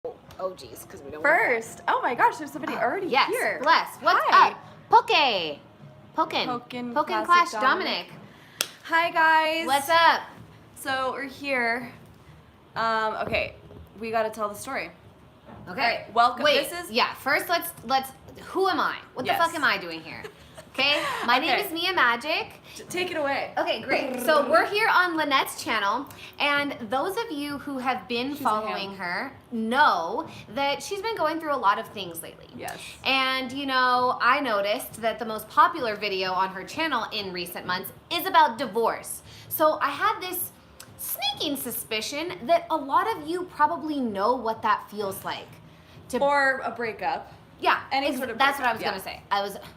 Oh geez, because we don't. First, oh my gosh, there's somebody already here. Bless. What's Hi. up? Pokin Classic Clash Dominic. Hi guys. What's up? So we're here. Okay, we got to tell the story. Okay. Right, welcome. Wait. This is First, let's. Who am I? What the fuck am I doing here? Okay. My name is Mia Magic. Take it away. Okay, great. So we're here on Lynette's channel, and those of you who have been following her know that she's been going through a lot of things lately. Yes. And you know, I noticed that the most popular video on her channel in recent months is about divorce. So I had this sneaking suspicion that a lot of you probably know what that feels like. Or a breakup. Yeah, Any sort of that's breakup, what I was gonna say.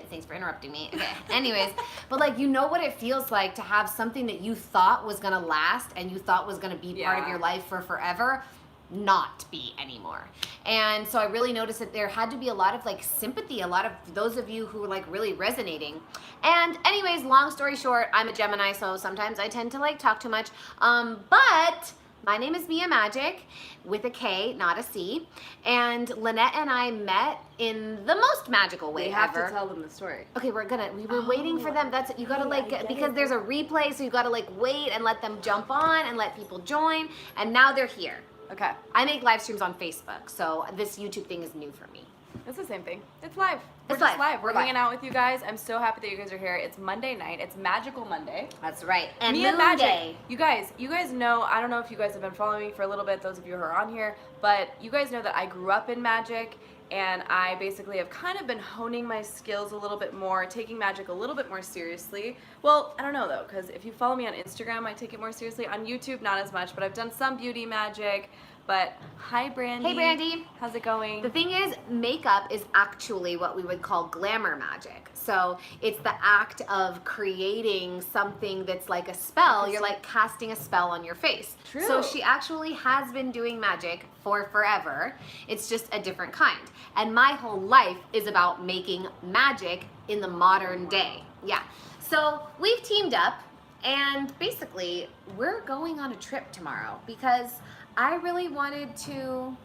Thanks for interrupting me. Okay. Anyways, but like, you know what it feels like to have something that you thought was gonna last and you thought was gonna be part of your life for forever, not be anymore. And so I really noticed that there had to be a lot of like sympathy, a lot of those of you who were like really resonating. And anyways, long story short, I'm a Gemini, so sometimes I tend to like talk too much. But my name is Mia Magic with a K, not a C. And Lynette and I met in the most magical way We have ever. to tell them the story. Okay, we were waiting for them. That's, you gotta because there's a replay, so you gotta like wait and let them jump on and let people join. And now they're here. Okay. I make live streams on Facebook, so this YouTube thing is new for me. It's the same thing. It's live. We're It's just live. live. We're hanging out with you guys. I'm so happy that you guys are here. It's Monday night. It's Magical Monday. That's right. And Mia Moon Magic. Day. You guys know, I don't know if you guys have been following me for a little bit, those of you who are on here, but you guys know that I grew up in magic, and I basically have kind of been honing my skills a little bit more, taking magic a little bit more seriously. Well, I don't know though, because if you follow me on Instagram, I take it more seriously. On YouTube, not as much, but I've done some beauty magic. But hi, Brandy. Hey, Brandy. How's it going? The thing is, makeup is actually what we would call glamour magic. So it's the act of creating something that's like a spell. You're like casting a spell on your face. True. So she actually has been doing magic for forever. It's just a different kind. And my whole life is about making magic in the modern day. Yeah. So we've teamed up, and basically we're going on a trip tomorrow because I really wanted to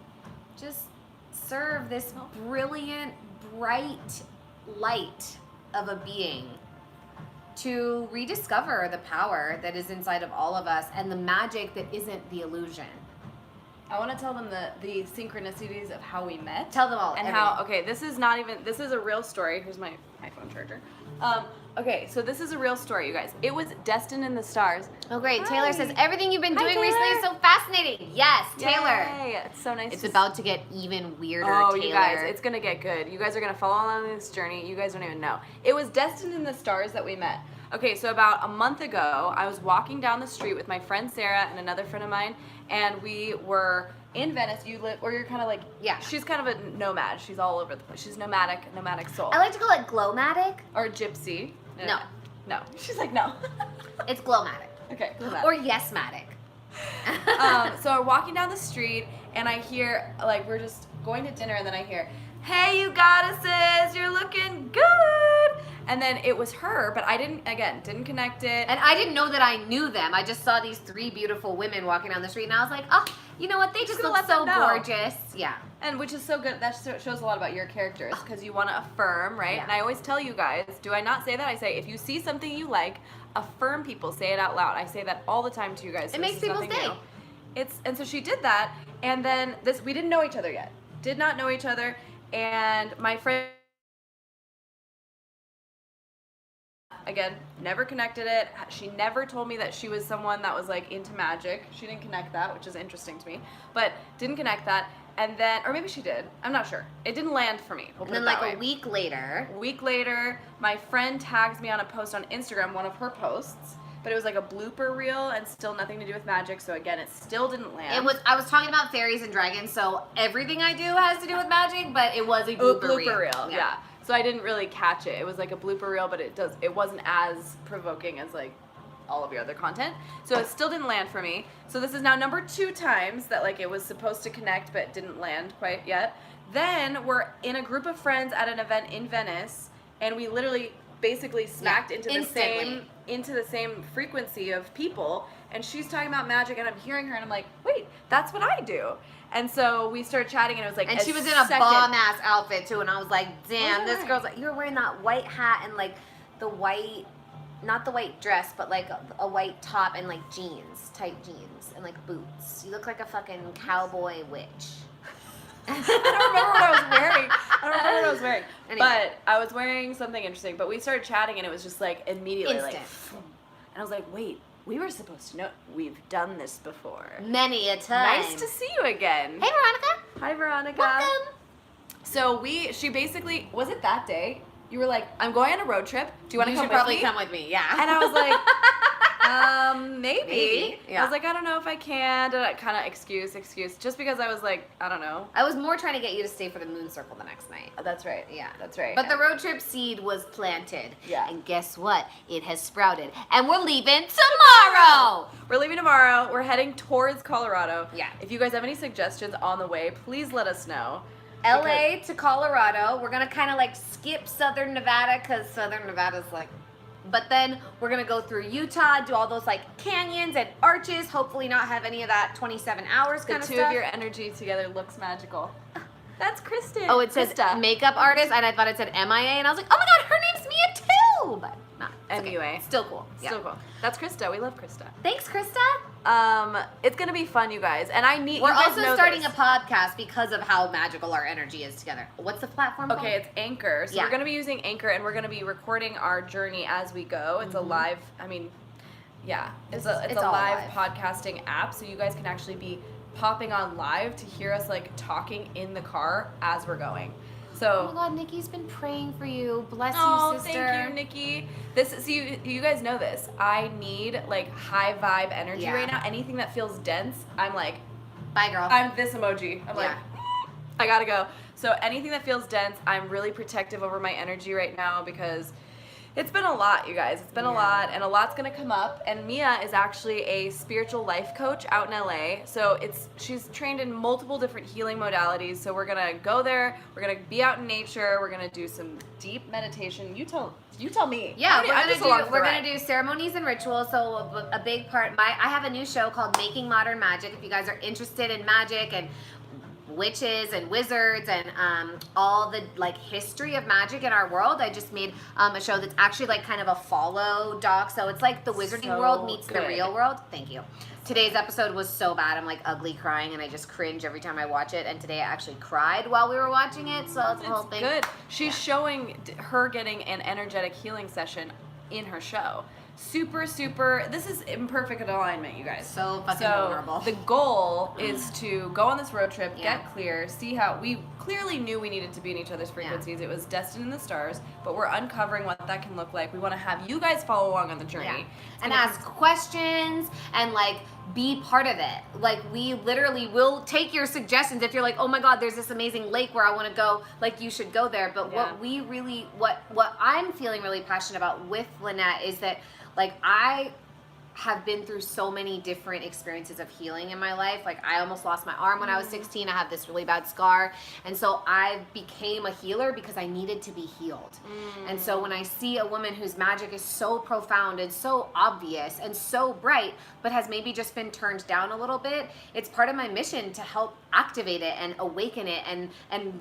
just serve this brilliant, bright light of a being to rediscover the power that is inside of all of us and the magic that isn't the illusion. I want to tell them the synchronicities of how we met. Tell them all. And everything. how, okay, this is a real story. Here's my iPhone charger. Okay, so this is a real story, you guys. It was destined in the stars. Oh, great. Hi. Taylor says, everything you've been Hi, doing Taylor. recently is so fascinating. Yes, Taylor. Yay. It's so nice. It's about to get even weirder, Oh, Taylor. you guys, it's going to get good. You guys are going to follow along this journey. You guys don't even know. It was destined in the stars that we met. Okay, so about a month ago, I was walking down the street with my friend Sarah and another friend of mine, and we were in Venice. You live, or you're kind of like, yeah. She's kind of a nomad. She's all over the place. She's nomadic soul. I like to call it glowmatic. Or gypsy. No. No. She's like, no. It's glowmatic. Okay. Glowmatic. Or yesmatic. So we're walking down the street, and I hear, like, we're just going to dinner, and then I hear, hey, you goddesses, you're looking good. And then it was her, but I didn't connect it. And I didn't know that I knew them. I just saw these three beautiful women walking down the street, and I was like, oh, you know what? They just look so gorgeous. Yeah. And which is so good. That shows a lot about your characters, because you want to affirm, right? Yeah. And I always tell you guys, do I not say that? I say, if you see something you like, affirm people. Say it out loud. I say that all the time to you guys. So it makes people stay. And so she did that, and then we didn't know each other yet. Did not know each other, and my friend, again, never connected it. She never told me that she was someone that was like into magic. She didn't connect that, which is interesting to me, but didn't connect that. And then, or maybe she did. I'm not sure. It didn't land for me. And then like a week later, my friend tags me on a post on Instagram, one of her posts, but it was like a blooper reel and still nothing to do with magic. So again, it still didn't land. I was talking about fairies and dragons, so everything I do has to do with magic, but it was a blooper reel. Yeah. So I didn't really catch it. It was like a blooper reel, but it wasn't as provoking as like all of your other content. So it still didn't land for me. So this is now number 2 times that like it was supposed to connect but didn't land quite yet. Then we're in a group of friends at an event in Venice, and we literally basically smacked into the same frequency of people, and she's talking about magic, and I'm hearing her, and I'm like, wait, that's what I do. And so we started chatting, and it was like, and she was in a bomb ass outfit too, and I was like, damn, this girl's like, you were wearing that white hat and like the white, not the white dress, but like a white top and like jeans, tight jeans, and like boots. You look like a fucking cowboy witch. I don't remember what I was wearing. Anyway. But I was wearing something interesting. But we started chatting, and it was just like immediately Instant. like, and I was like, wait, we were supposed to know. We've done this before. Many a time. Nice to see you again. Hey, Veronica. Hi, Veronica. Welcome. So she basically, was it that day? You were like, I'm going on a road trip. Do you want to come should with probably me? come with me, yeah. And I was like, maybe. Maybe, yeah. I was like, I don't know if I can. Kind of excuse. Just because I was like, I don't know. I was more trying to get you to stay for the moon circle the next night. That's right. Yeah. That's right. But the road trip seed was planted. Yeah. And guess what? It has sprouted. And we're leaving tomorrow. We're leaving tomorrow. We're heading towards Colorado. Yeah. If you guys have any suggestions on the way, please let us know. LA to Colorado. We're going to kind of like skip Southern Nevada because Southern Nevada's like, but then we're going to go through Utah, do all those like canyons and arches, hopefully not have any of that 27 hours kind of The stuff. two of your energy together looks magical. That's Kristen. Oh, it says Krista. makeup artist, and I thought it said MIA, and I was like, oh my god, her name's Mia too! But nah, it's okay. Anyway. Still cool. Yeah. Still cool. That's Krista. We love Krista. Thanks, Krista. It's gonna be fun, you guys. And We're you guys also know starting this. a podcast because of how magical our energy is together. What's the platform Okay, it's Anchor. So Yeah. we're gonna be using Anchor, and we're gonna be recording our journey as we go. It's a live. I mean, yeah, it's a all live live. podcasting app, so you guys can actually be popping on live to hear us like talking in the car as we're going. So. Oh my god, Nikki's been praying for you. Bless Oh, you, sister. thank you, Nikki. You guys know this. I need like high vibe energy Yeah. right now. Anything that feels dense, I'm like, Bye, girl. I'm this emoji. I'm like, Yeah. I gotta go. So anything that feels dense, I'm really protective over my energy right now because it's been a lot, you guys. It's been a lot, and a lot's gonna come up. And Mia is actually a spiritual life coach out in LA. So she's trained in multiple different healing modalities. So we're gonna go there. We're gonna be out in nature. We're gonna do some deep meditation. You tell me. Yeah, I'm just along for the we're ride. gonna do ceremonies and rituals. So a big part. I have a new show called Making Modern Magic. If you guys are interested in magic and witches and wizards and all the like history of magic in our world, I just made a show that's actually like kind of a follow doc. So it's like the wizarding So world meets the good. real world. Thank you. Today's episode was so bad. I'm like ugly crying, and I just cringe every time I watch it. And today I actually cried while we were watching it. So it's a whole It's thing. good. She's showing her getting an energetic healing session in her show. Super. This is in perfect alignment, you guys. So fucking vulnerable. The goal is to go on this road trip, Yeah. get clear, see how we clearly knew we needed to be in each other's frequencies. It was destined in the stars, but we're uncovering what that can look like. We want to have you guys follow along on the journey. Yeah. And ask questions and like be part of it. Like we literally will take your suggestions. If you're like, oh my god, there's this amazing lake where I want to go, like you should go there. But Yeah. what we really, what I'm feeling really passionate about with Lynette is that like I have been through so many different experiences of healing in my life. Like I almost lost my arm when I was 16. I have this really bad scar. And so I became a healer because I needed to be healed. And so when I see a woman whose magic is so profound and so obvious and so bright, but has maybe just been turned down a little bit, it's part of my mission to help activate it and awaken it and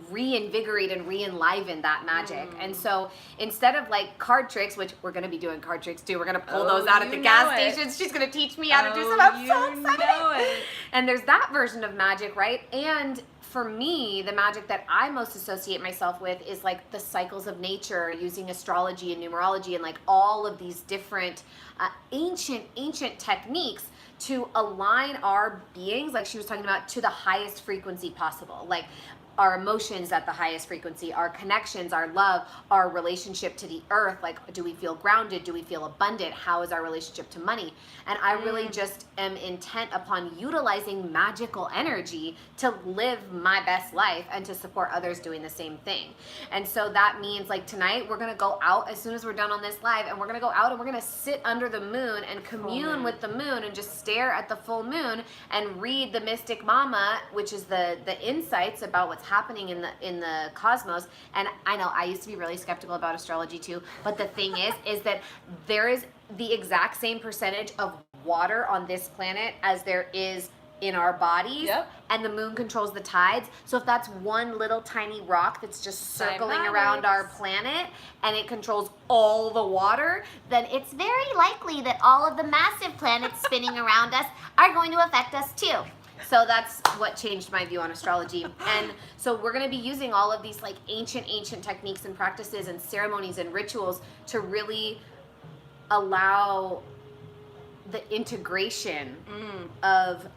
reinvigorate and re-enliven that magic. And so instead of like card tricks, which we're going to be doing card tricks too, we're going to pull those out at the gas station. She's going to teach me how to do some. I'm so excited. Know it. And there's that version of magic, right? And for me, the magic that I most associate myself with is like the cycles of nature, using astrology and numerology and like all of these different ancient techniques to align our beings, like she was talking about, to the highest frequency possible. Like our emotions at the highest frequency, our connections, our love, our relationship to the earth. Like, do we feel grounded? Do we feel abundant? How is our relationship to money? And I really just am intent upon utilizing magical energy to live my best life and to support others doing the same thing. And so that means like tonight we're gonna go out as soon as we're done on this live, and we're gonna go out and we're gonna sit under the moon and commune with the moon and just stare at the full moon and read the Mystic Mama, which is the insights about what's happening in the cosmos. And I know I used to be really skeptical about astrology too, but the thing is that there is the exact same percentage of water on this planet as there is in our bodies. Yep. And the moon controls the tides. So if that's one little tiny rock that's just circling Dynamics. around our planet and it controls all the water, then it's very likely that all of the massive planets spinning around us are going to affect us too. So that's what changed my view on astrology. And so we're going to be using all of these like ancient techniques and practices and ceremonies and rituals to really allow the integration of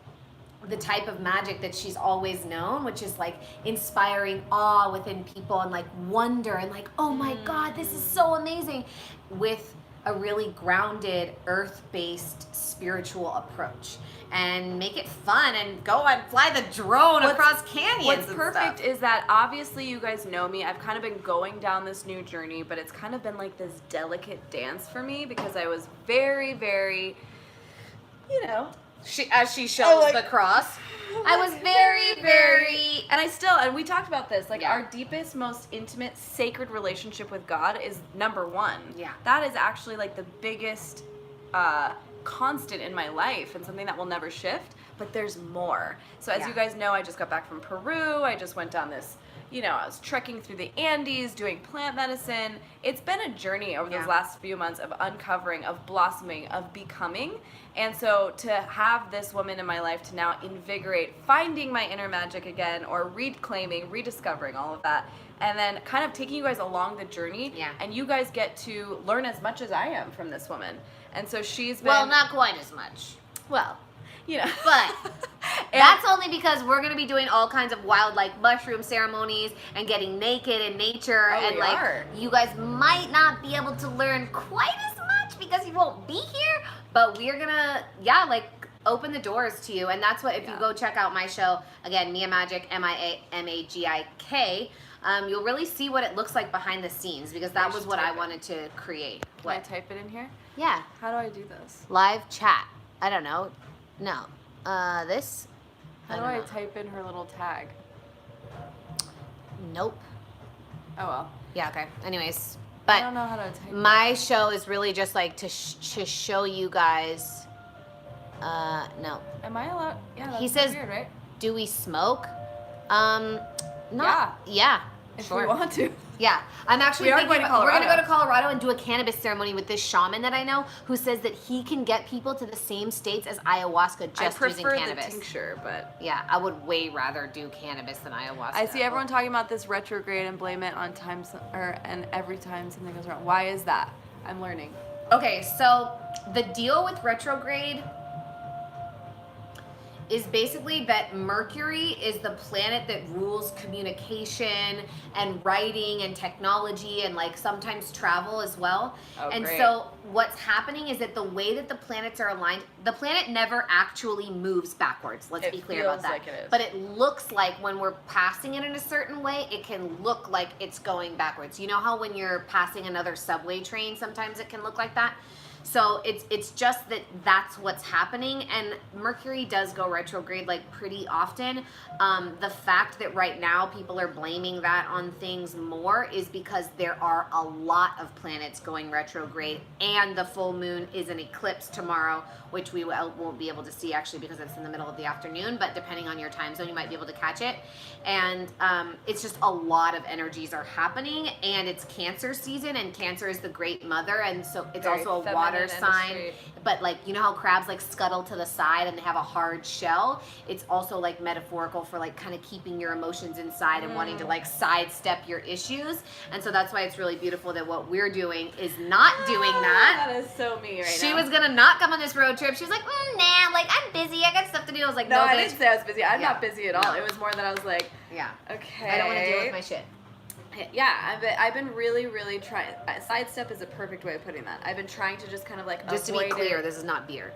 the type of magic that she's always known, which is like inspiring awe within people and like wonder and like, oh my God, this is so amazing, with a really grounded, earth-based spiritual approach. And make it fun and go and fly the drone across canyons. What's and perfect stuff. is that obviously you guys know me. I've kind of been going down this new journey, but it's kind of been like this delicate dance for me because I was very, very, As she shows the cross. I was very, and we talked about this, like Yeah. our deepest, most intimate, sacred relationship with God is number one. Yeah. That is actually like the biggest constant in my life and something that will never shift, but there's more. So as Yeah. you guys know, I just got back from Peru. I just went down this, I was trekking through the Andes, doing plant medicine. It's been a journey over those last few months of uncovering, of blossoming, of becoming. And so to have this woman in my life to now invigorate, finding my inner magic again, or reclaiming, rediscovering all of that, and then kind of taking you guys along the journey. Yeah. And you guys get to learn as much as I am from this woman. And so she's been... well, not quite as much. Well, But that's only because we're going to be doing all kinds of wild, like, mushroom ceremonies and getting naked in nature. And, like, you guys might not be able to learn quite as much because you won't be here. But we're going to, open the doors to you. And that's what, if you go check out my show, again, Mia Magic, MIAMAGIK, you'll really see what it looks like behind the scenes, because that was what I wanted to create. Can I type it in here? Yeah. How do I do this? Live chat. I don't know. No. This? How do I type in her little tag? Nope. Oh, well. Yeah, okay. Anyways. I But don't know how to type my show is really just like to show you guys. No. Am I allowed? Yeah, that's He says, weird, right? do we smoke? Not. Yeah. If Sure. we want to. Yeah, I'm actually We are thinking going to we're going to go Colorado. to Colorado and do a cannabis ceremony with this shaman that I know, who says that he can get people to the same states as ayahuasca just I using prefer cannabis. the tincture, but... Yeah, I would way rather do cannabis than ayahuasca. I see everyone talking about this retrograde and blame it on and every time something goes wrong. Why is that? I'm learning. Okay, so the deal with retrograde is basically that Mercury is the planet that rules communication and writing and technology and like sometimes travel as well. Oh, and great. so what's happening is that the way that the planets are aligned, the planet never actually moves backwards. Let's It be clear about feels that. like it is. But it looks like when we're passing it in a certain way, it can look like it's going backwards. You know how when you're passing another subway train, sometimes it can look like that? So it's just that that's what's happening, and Mercury does go retrograde like pretty often. The fact that right now people are blaming that on things more is because there are a lot of planets going retrograde, and the full moon is an eclipse tomorrow, which we won't be able to see actually because it's in the middle of the afternoon, but depending on your time zone you might be able to catch it. And it's just a lot of energies are happening, and it's Cancer season, and Cancer is the great mother, and so it's Very also a feminine water and sign. straight. But like, you know how crabs like scuttle to the side and they have a hard shell? It's also like metaphorical for like kind of keeping your emotions inside and wanting to like sidestep your issues. And so that's why it's really beautiful that what we're doing is not doing that. That is so me right now. She was gonna not come on this road trip. She was like, nah, like I'm busy. I got stuff to do. I was like, no, I bitch. didn't say I was busy. I'm Yeah. not busy at all. No. It was more that I was like, Yeah. okay. I don't want to deal with my shit. Yeah, I've been really, really trying. Sidestep is a perfect way of putting that. I've been trying to just kind of like Just to be avoid clear, it. this is not beer.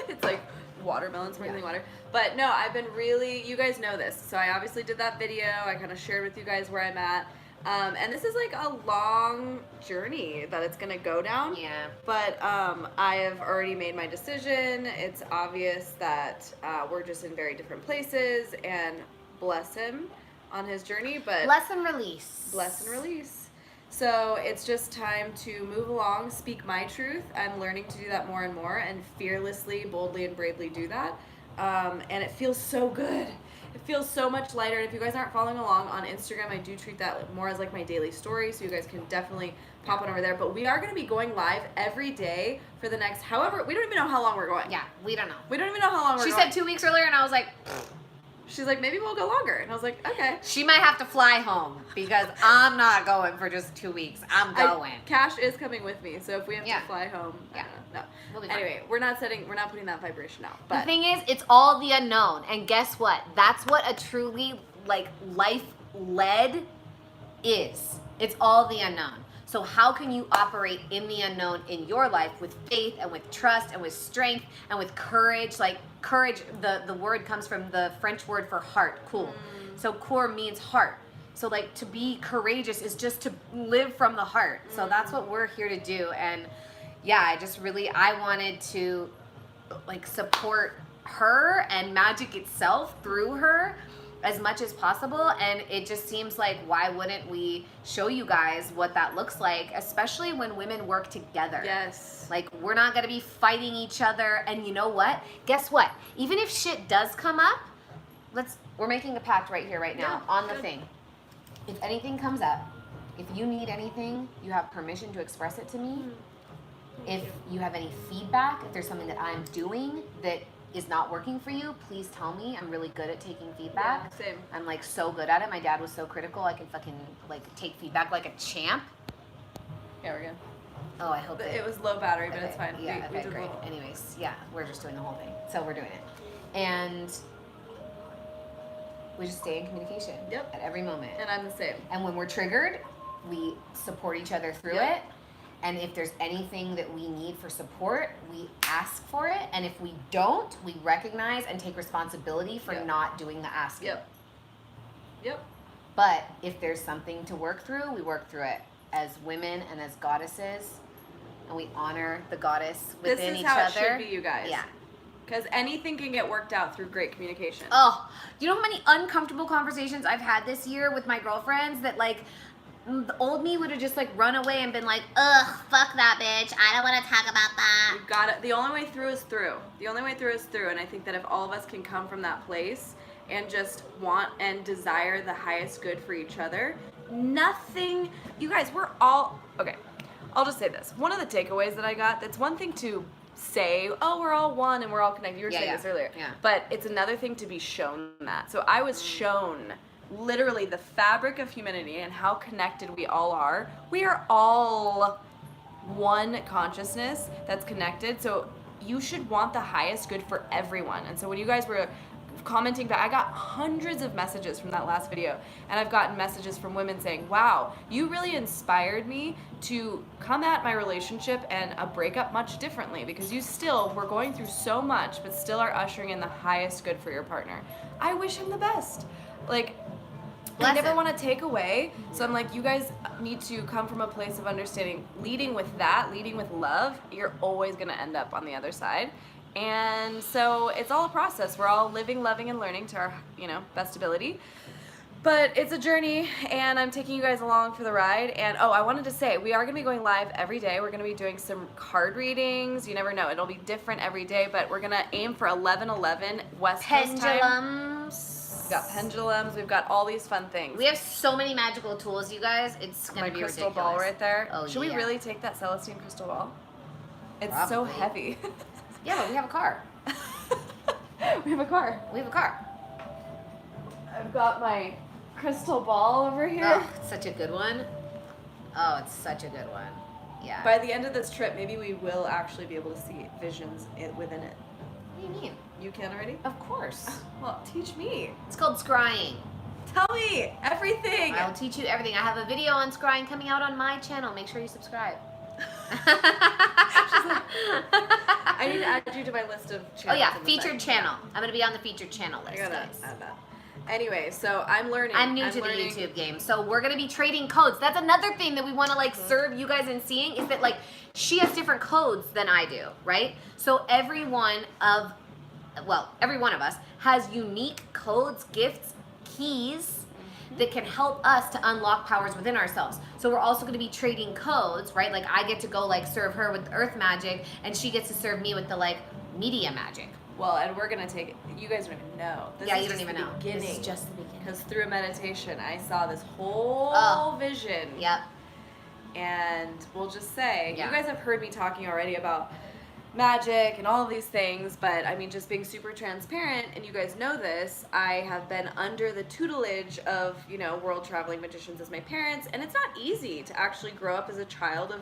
It's like watermelon, sparkling water. But no, I've been really, you guys know this. So I obviously did that video. I kind of shared with you guys where I'm at. And this is like a long journey that it's going to go down. Yeah. But I have already made my decision. It's obvious that we're just in very different places, and bless him on his journey. But Bless and release. bless and release. So it's just time to move along, speak my truth. I'm learning to do that more and more, and fearlessly, boldly, and bravely do that. And it feels so good. It feels so much lighter. And if you guys aren't following along on Instagram, I do treat that more as like my daily story, so you guys can definitely pop on over there. But we are going to be going live every day for the next, however, we don't even know how long we're going. Yeah, we don't know. We don't even know how long we're She going. said 2 weeks earlier, and I was like, She's like, maybe we'll go longer. And I was like, okay. she might have to fly home because I'm not going for just 2 weeks. I'm going. Cash is coming with me, so if we have Yeah. to fly home, Yeah. no. We'll be fine. Anyway, we're not putting that vibration out. The But thing is, it's all the unknown. And guess what? That's what a truly like life-led is. It's all the unknown. So how can you operate in the unknown in your life with faith and with trust and with strength and with courage? Like courage, the word comes from the French word for heart, cool. So core means heart. So like to be courageous is just to live from the heart. So that's what we're here to do. And yeah, I wanted to like support her and magic itself through her as much as possible, and it just seems like why wouldn't we show you guys what that looks like, especially when women work together. yes. Like we're not going to be fighting each other. And you know what, guess what, even if shit does come up, we're making a pact right here right now Yeah, on the good. thing. If anything comes up, if you need anything, you have permission to express it to me. If you have any feedback, if there's something that I'm doing that is not working for you, please tell me. I'm really good at taking feedback. Yeah, same. I'm like so good at it. My dad was so critical. I can fucking like take feedback like a champ. Yeah, we're good. Oh, I hope But that it was low battery, but okay, it's fine. Yeah, we okay, did great. little- Anyways, yeah, we're just doing the whole thing. So we're doing it. And we just stay in communication. Yep. At every moment. And I'm the same. And when we're triggered, we support each other through Yep. it. And if there's anything that we need for support, we ask for it. And if we don't, we recognize and take responsibility for Yep. not doing the asking. Yep. But if there's something to work through, we work through it as women and as goddesses. And we honor the goddess This within is each how other. it should be, you guys. Yeah. Because anything can get worked out through great communication. Oh, do you know how many uncomfortable conversations I've had this year with my girlfriends that like the old me would have just like run away and been like, ugh, fuck that bitch. I don't want to talk about that. You got it. The only way through is through. The only way through is through. And I think that if all of us can come from that place and just want and desire the highest good for each other, nothing, you guys, we're all, okay, I'll just say this. One of the takeaways that I got, that's one thing to say, oh, we're all one and we're all connected. You were saying this earlier. Yeah. But it's another thing to be shown that. So I was shown literally the fabric of humanity and how connected we all are. We are all one consciousness that's connected. So you should want the highest good for everyone. And so when you guys were commenting back, I got hundreds of messages from that last video, and I've gotten messages from women saying, wow, you really inspired me to come at my relationship and a breakup much differently, because you still were going through so much but still are ushering in the highest good for your partner. I wish him the best. Like, I never want to take away. So I'm like, you guys need to come from a place of understanding, leading with that, leading with love. You're always going to end up on the other side. And so it's all a process. We're all living, loving, and learning to our, best ability. But it's a journey, and I'm taking you guys along for the ride. And I wanted to say, we are going to be going live every day. We're going to be doing some card readings. You never know. It'll be different every day, but we're going to aim for 11:11 West Coast time. Pendulums. We've got pendulums. We've got all these fun things. We have so many magical tools, you guys. It's going My to be crystal ridiculous. ball right there. Oh, Should we yeah. really take that Celestine crystal ball? It's so Probably. heavy. Yeah, but we have a car. We have a car. We have a car. I've got my crystal ball over here. Oh, it's such a good one. Oh, it's such a good one. Yeah. By the end of this trip, maybe we will actually be able to see visions within it. What do you mean? You can already? Of course. Well, teach me. It's called scrying. Tell me everything. I will teach you everything. I have a video on scrying coming out on my channel. Make sure you subscribe. I need to add you to my list of channels. Oh yeah, on the featured site. channel. I'm gonna be on the featured channel list. I gotta guys. add that. Anyway, so I'm learning. I'm new to the YouTube game, so we're gonna be trading codes. That's another thing that we want to like serve you guys in seeing is that like she has different codes than I do, right? So every one of us has unique codes, gifts, keys that can help us to unlock powers within ourselves. So we're also going to be trading codes, right? Like I get to go like serve her with earth magic, and she gets to serve me with the like media magic. Well, and we're gonna take it. You guys don't even know. This Yeah, is you don't just even the know. Beginning. This is just the beginning. Because through meditation, I saw this whole vision. Yep. And we'll just say, Yeah. you guys have heard me talking already about magic and all of these things, but I mean, just being super transparent, and you guys know this, I have been under the tutelage of, you know, world traveling magicians as my parents, and it's not easy to actually grow up as a child of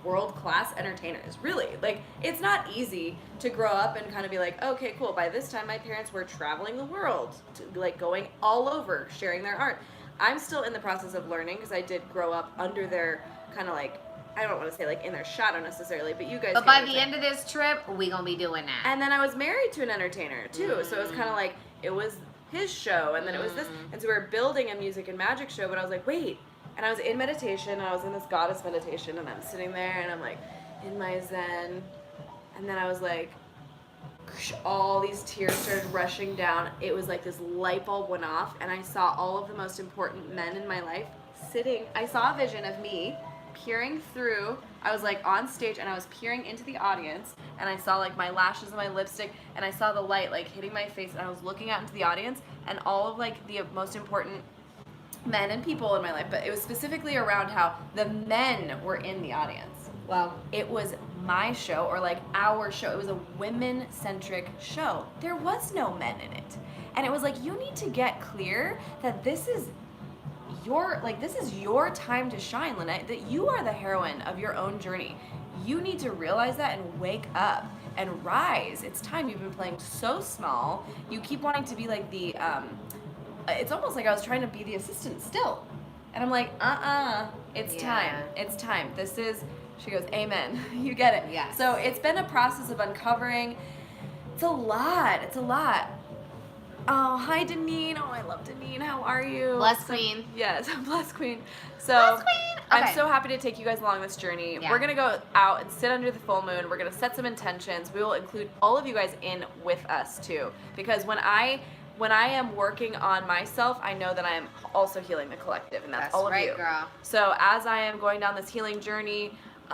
world-class entertainers, really. Like, it's not easy to grow up and kind of be like, okay, cool, by this time my parents were traveling the world, like going all over, sharing their art. I'm still in the process of learning, because I did grow up under their kind of like, I don't want to say like in their shadow necessarily, but you guys. But by the end of this trip, we gonna be doing that. And then I was married to an entertainer too, so it was kind of like it was his show, and then it was this, and so we were building a music and magic show. But I was like, wait, and I was in meditation. I was in this goddess meditation, and I'm sitting there, and I'm like in my zen, and then I was like, all these tears started rushing down. It was like this light bulb went off, and I saw all of the most important men in my life sitting. I saw a vision of me peering through. I was like on stage, and I was peering into the audience, and I saw like my lashes and my lipstick, and I saw the light like hitting my face, and I was looking out into the audience, and all of like the most important men and people in my life, but it was specifically around how the men were in the audience. Well, It was my show, or like our show. It was a women-centric show. There was no men in it. And it was like, you need to get clear that this is your time to shine, Lynette, that you are the heroine of your own journey. You need to realize that and wake up and rise. It's time. You've been playing so small. You keep wanting to be like the, it's almost like I was trying to be the assistant still. And I'm like, it's time. It's time. This is, she goes, amen. You get it. Yes. So it's been a process of uncovering. It's a lot. It's a lot. Oh, hi, Deneen. Oh, I love Deneen. How are you? Bless Queen. Yes, bless Queen. So Bless Queen. Okay. I'm so happy to take you guys along this journey. Yeah. We're going to go out and sit under the full moon. We're going to set some intentions. We will include all of you guys in with us too. Because when I am working on myself, I know that I am also healing the collective, and that's all of right, you. girl. So as I am going down this healing journey, you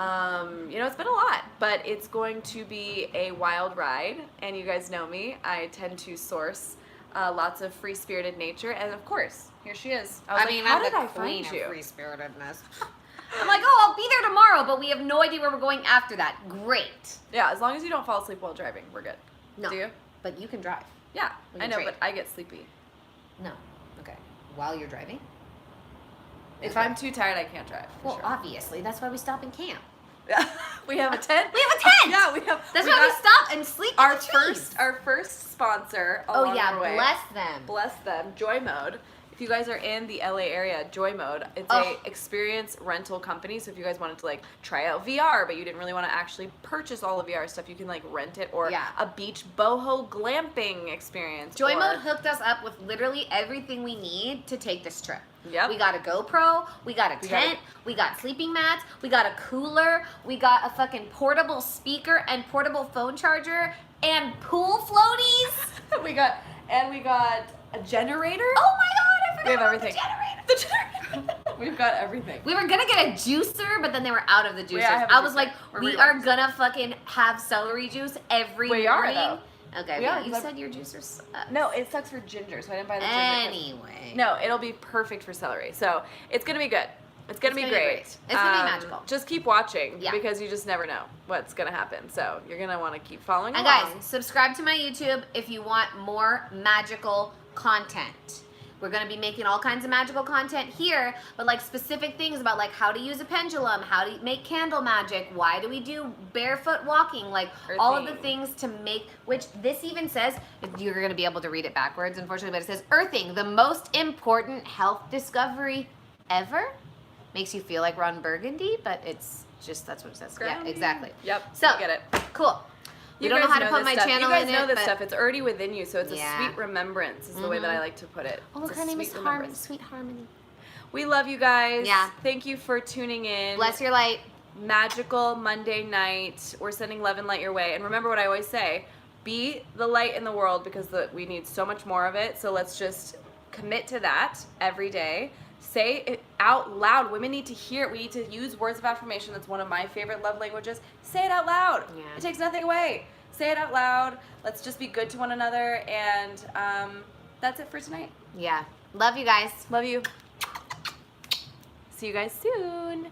know, it's been a lot, but it's going to be a wild ride. And you guys know me. I tend to source lots of free-spirited nature, and of course, here she is. I was like, how did I find you? Free-spiritedness. I'm like, oh, I'll be there tomorrow, but we have no idea where we're going after that. Great. Yeah, as long as you don't fall asleep while driving, we're good. No. Do you? But you can drive. Yeah, We I can know, trade. but I get sleepy. No. Okay. While you're driving? If Okay. I'm too tired, I can't drive. For Well, sure. obviously. That's why we stop in camp. We have a tent. We have a tent! Yeah, we have. That's we why we got stop and sleep in our the trees. first sponsor. Oh, along yeah. our way. Bless them. Bless them. Joy Mode. If you guys are in the LA area, Joy Mode, it's Oh. a experience rental company. So if you guys wanted to like try out VR, but you didn't really want to actually purchase all the VR stuff, you can like rent it, or Yeah. a beach boho glamping experience. Joy or- Mode hooked us up with literally everything we need to take this trip. Yep. We got a GoPro, we got a tent, we got sleeping mats, we got a cooler, we got a fucking portable speaker and portable phone charger and pool floaties. we got a generator. Oh my god, I forgot We have about everything. the generator. We've got everything. We were gonna get a juicer, but then they were out of the juicers. I have a I was juicer. like, We're we reorgs. are gonna fucking have celery juice every We are, morning. though. Okay, We but are, you 'cause said your juicer sucks. No, it sucks for ginger, so I didn't buy the ginger. Anyway. No, it'll be perfect for celery. So it's gonna be good. It's gonna be gonna be great. great. It's gonna be magical. Just keep watching, Yeah. because you just never know what's gonna happen. So you're gonna want to keep following And along. guys, subscribe to my YouTube if you want more magical content. We're going to be making all kinds of magical content here, but like specific things about like how to use a pendulum, how to make candle magic, why do we do barefoot walking, like all of the Earthing. things to make, which this even says, you're going to be able to read it backwards, unfortunately, but it says earthing, the most important health discovery ever. Makes you feel like Ron Burgundy, but it's just, that's what it says. Grounding. Yeah, exactly. Yep. So, I get it. Cool. We You don't know guys how to put this my stuff. channel You guys in know it, this but stuff. It's already within you, so it's Yeah. a sweet remembrance. Is the way that I like to put it. oh, It's look, a her name is sweet Harmony, remembrance. Sweet Harmony. We love you guys. Yeah. Thank you for tuning in. Bless your light. Magical Monday night. We're sending love and light your way. And remember what I always say, be the light in the world, because we need so much more of it. So let's just commit to that every day. Say it out loud. Women need to hear it. We need to use words of affirmation. That's one of my favorite love languages. Say it out loud. Yeah. It takes nothing away. Say it out loud. Let's just be good to one another. And that's it for tonight. Yeah. Love you guys. Love you. See you guys soon.